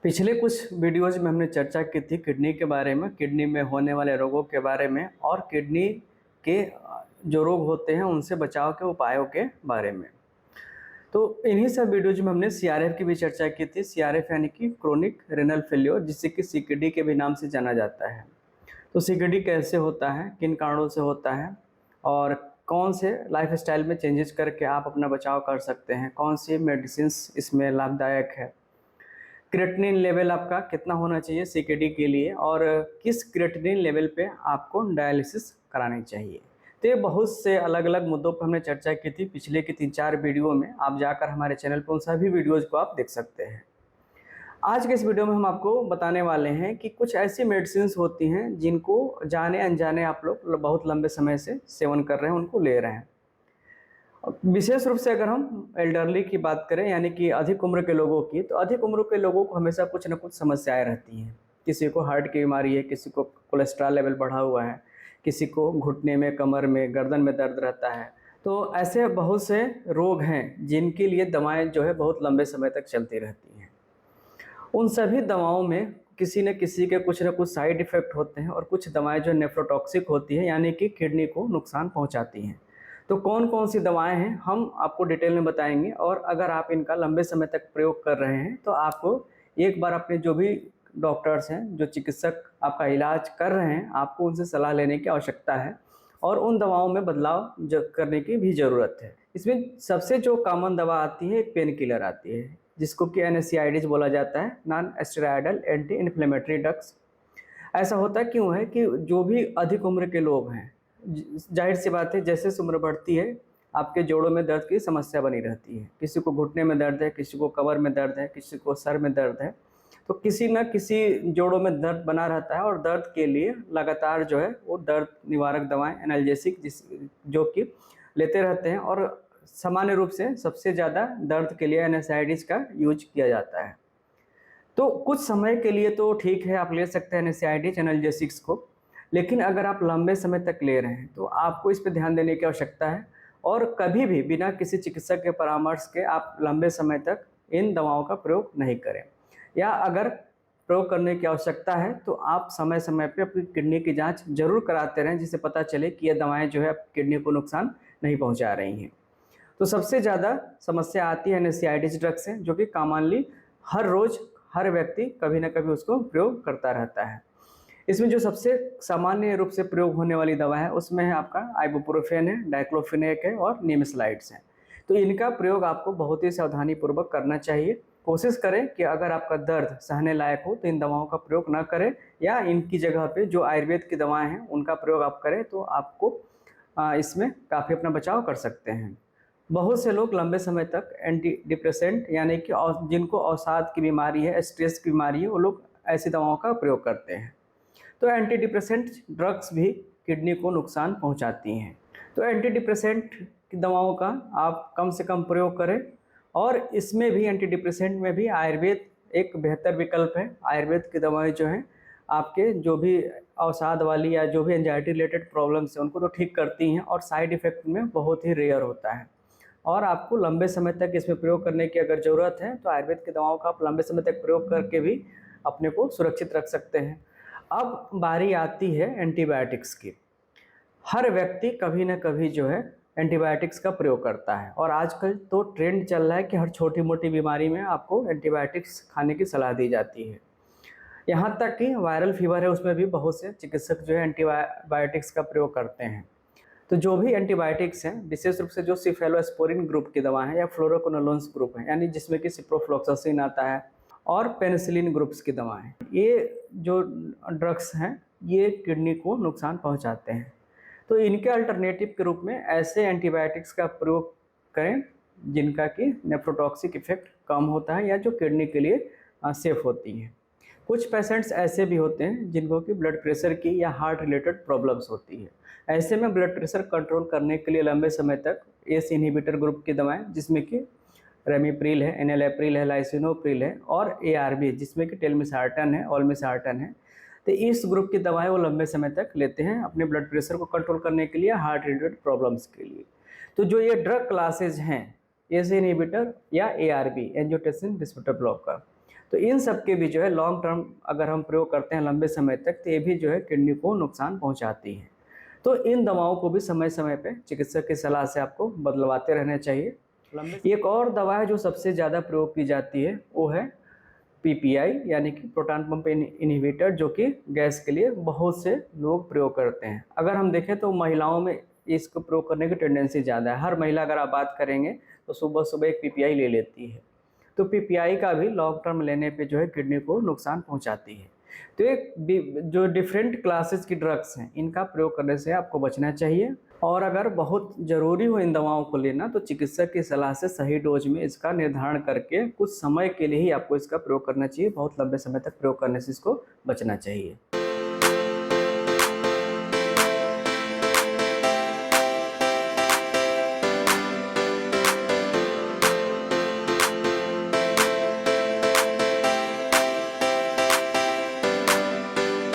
पिछले कुछ वीडियोज़ में हमने चर्चा की थी किडनी के बारे में, किडनी में होने वाले रोगों के बारे में और किडनी के जो रोग होते हैं उनसे बचाव के उपायों के बारे में। तो इन्हीं सब वीडियोज़ में हमने सीआरएफ की भी चर्चा की थी। सीआरएफ यानी कि क्रोनिक रेनल फेल्योर, जिसे कि सीकेडी के भी नाम से जाना जाता है। तो सीकेडी कैसे होता है, किन कारणों से होता है और कौन से लाइफस्टाइल में चेंजेस करके आप अपना बचाव कर सकते हैं, कौन सी मेडिसिन्स इसमें लाभदायक है, क्रिएटिनिन लेवल आपका कितना होना चाहिए सीकेडी के लिए और किस क्रिएटिनिन लेवल पे आपको डायलिसिस करानी चाहिए। तो ये बहुत से अलग अलग मुद्दों पर हमने चर्चा की थी पिछले के 3-4 वीडियो में। आप जाकर हमारे चैनल पर उन सभी वीडियोज़ को आप देख सकते हैं। आज के इस वीडियो में हम आपको बताने वाले हैं कि कुछ ऐसी मेडिसिन्स होती हैं जिनको जाने अनजाने आप लोग बहुत लंबे समय से सेवन कर रहे हैं, उनको ले रहे हैं। विशेष रूप से अगर हम एल्डरली की बात करें यानी कि अधिक उम्र के लोगों की, तो अधिक उम्र के लोगों को हमेशा कुछ ना कुछ समस्याएं रहती हैं। किसी को हार्ट की बीमारी है, किसी को कोलेस्ट्रॉल लेवल बढ़ा हुआ है, किसी को घुटने में, कमर में, गर्दन में दर्द रहता है। तो ऐसे बहुत से रोग हैं जिनके लिए दवाएं जो है बहुत लंबे समय तक चलती रहती हैं। उन सभी दवाओं में किसी न किसी के कुछ न कुछ साइड इफ़ेक्ट होते हैं और कुछ दवाएं जो नेफ्रोटॉक्सिक होती हैं यानी कि किडनी को नुकसान पहुंचाती हैं। तो कौन कौन सी दवाएं हैं हम आपको डिटेल में बताएंगे और अगर आप इनका लंबे समय तक प्रयोग कर रहे हैं तो आपको एक बार अपने जो भी डॉक्टर्स हैं, जो चिकित्सक आपका इलाज कर रहे हैं, आपको उनसे सलाह लेने की आवश्यकता है और उन दवाओं में बदलाव करने की भी ज़रूरत है। इसमें सबसे जो कॉमन दवा आती है, एक पेन किलर आती है जिसको कि NSAIDs बोला जाता है, non steroidal anti inflammatory drugs. ऐसा होता क्यों है कि जो भी अधिक उम्र के लोग हैं, जाहिर सी बात है जैसे उम्र बढ़ती है आपके जोड़ों में दर्द की समस्या बनी रहती है। किसी को घुटने में दर्द है, किसी को कमर में दर्द है, किसी को सर में दर्द है। तो किसी न किसी जोड़ों में दर्द बना रहता है और दर्द के लिए लगातार जो है वो दर्द निवारक दवाएं एनाल्जेसिक जो कि लेते रहते हैं और सामान्य रूप से सबसे ज़्यादा दर्द के लिए NSAIDs का यूज किया जाता है। तो कुछ समय के लिए तो ठीक है, आप ले सकते हैं NSAIDs एनाल्जेसिक्स को, लेकिन अगर आप लंबे समय तक ले रहे हैं तो आपको इस पर ध्यान देने की आवश्यकता है और कभी भी बिना किसी चिकित्सक के परामर्श के आप लंबे समय तक इन दवाओं का प्रयोग नहीं करें। या अगर प्रयोग करने की आवश्यकता है तो आप समय समय पे अपनी किडनी की जांच जरूर कराते रहें, जिससे पता चले कि ये दवाएं जो है किडनी को नुकसान नहीं पहुंचा रही हैं। तो सबसे ज़्यादा समस्या आती है NSAIDs ड्रग से, जो कि कॉमनली हर रोज़ हर व्यक्ति कभी ना कभी उसको प्रयोग करता रहता है। इसमें जो सबसे सामान्य रूप से प्रयोग होने वाली दवा है उसमें है आपका आइबुप्रोफेन है, डाइक्लोफिनेक है और निमेसलाइड्स हैं। तो इनका प्रयोग आपको बहुत ही सावधानी पूर्वक करना चाहिए। कोशिश करें कि अगर आपका दर्द सहने लायक हो तो इन दवाओं का प्रयोग ना करें, या इनकी जगह पे जो आयुर्वेद की दवाएं हैं उनका प्रयोग आप करें तो आपको इसमें काफ़ी अपना बचाव कर सकते हैं। बहुत से लोग लंबे समय तक एंटी डिप्रेसेंट यानी कि जिनको अवसाद की बीमारी है, स्ट्रेस की बीमारी है, वो लोग ऐसी दवाओं का प्रयोग करते हैं। तो एंटी डिप्रेसेंट ड्रग्स भी किडनी को नुकसान पहुंचाती हैं। तो एंटी डिप्रेसेंट की दवाओं का आप कम से कम प्रयोग करें और इसमें भी एंटी डिप्रेसेंट में भी आयुर्वेद एक बेहतर विकल्प है। आयुर्वेद की दवाएं जो हैं आपके जो भी अवसाद वाली या जो भी एंजाइटी रिलेटेड प्रॉब्लम्स हैं उनको तो ठीक करती हैं और साइड इफ़ेक्ट में बहुत ही रेयर होता है। और आपको लंबे समय तक इसमें प्रयोग करने की अगर ज़रूरत है तो आयुर्वेद की दवाओं का आप लंबे समय तक प्रयोग करके भी अपने को सुरक्षित रख सकते हैं। अब बारी आती है एंटीबायोटिक्स की। हर व्यक्ति कभी ना कभी जो है एंटीबायोटिक्स का प्रयोग करता है और आजकल तो ट्रेंड चल रहा है कि हर छोटी मोटी बीमारी में आपको एंटीबायोटिक्स खाने की सलाह दी जाती है। यहाँ तक कि वायरल फीवर है उसमें भी बहुत से चिकित्सक जो है एंटीबायोटिक्स का प्रयोग करते हैं। तो जो भी एंटीबायोटिक्स हैं, विशेष रूप से जो सिफेलोस्पोरिन ग्रुप की दवा है या फ्लोरोक्विनोलोन्स ग्रुप है, यानी जिसमें कि सिप्रोफ्लॉक्सासिन आता है और पेनिसिलिन ग्रुप्स की दवाएं, ये जो ड्रग्स हैं ये किडनी को नुकसान पहुंचाते हैं। तो इनके अल्टरनेटिव के रूप में ऐसे एंटीबायोटिक्स का प्रयोग करें जिनका कि नेफ्रोटॉक्सिक इफेक्ट कम होता है या जो किडनी के लिए सेफ होती हैं। कुछ पेशेंट्स ऐसे भी होते हैं जिनको कि ब्लड प्रेशर की या हार्ट रिलेटेड प्रॉब्लम्स होती है। ऐसे में ब्लड प्रेशर कंट्रोल करने के लिए लंबे समय तक एस इनहिबिटर ग्रुप की दवाएं, जिसमें कि रेमिप्रिल है, एनालेप्रिल है, लाइसिनोप्रिल है और ARB जिसमें कि टेलमिसार्टन है, ऑलमिसार्टन है। तो इस ग्रुप की दवाएं वो लंबे समय तक लेते हैं अपने ब्लड प्रेशर को कंट्रोल करने के लिए, हार्ट रिलेटेड प्रॉब्लम्स के लिए। तो जो ये ड्रग क्लासेज हैं, एस इनहिबिटर या ARB एंजियोटेंसिन रिसेप्टर ब्लॉकर, तो इन सब के भी जो है लॉन्ग टर्म अगर हम प्रयोग करते हैं लंबे समय तक, तो ये भी जो है किडनी को नुकसान पहुंचाती है। तो इन दवाओं को भी समय समय पे चिकित्सक की सलाह से आपको बदलवाते रहना चाहिए। एक और दवा है जो सबसे ज़्यादा प्रयोग की जाती है, वो है पीपीआई यानी कि प्रोटॉन पंप इनहिबिटर, जो कि गैस के लिए बहुत से लोग प्रयोग करते हैं। अगर हम देखें तो महिलाओं में इसको प्रयोग करने की टेंडेंसी ज़्यादा है। हर महिला अगर आप बात करेंगे तो सुबह सुबह एक पीपीआई ले लेती है। तो पीपीआई का भी लॉन्ग टर्म लेने पे जो है किडनी को नुकसान पहुंचाती है। तो एक जो डिफरेंट क्लासेस की ड्रग्स हैं, इनका प्रयोग करने से आपको बचना चाहिए। और अगर बहुत ज़रूरी हो इन दवाओं को लेना, तो चिकित्सक की सलाह से सही डोज में इसका निर्धारण करके कुछ समय के लिए ही आपको इसका प्रयोग करना चाहिए। बहुत लंबे समय तक प्रयोग करने से इसको बचना चाहिए।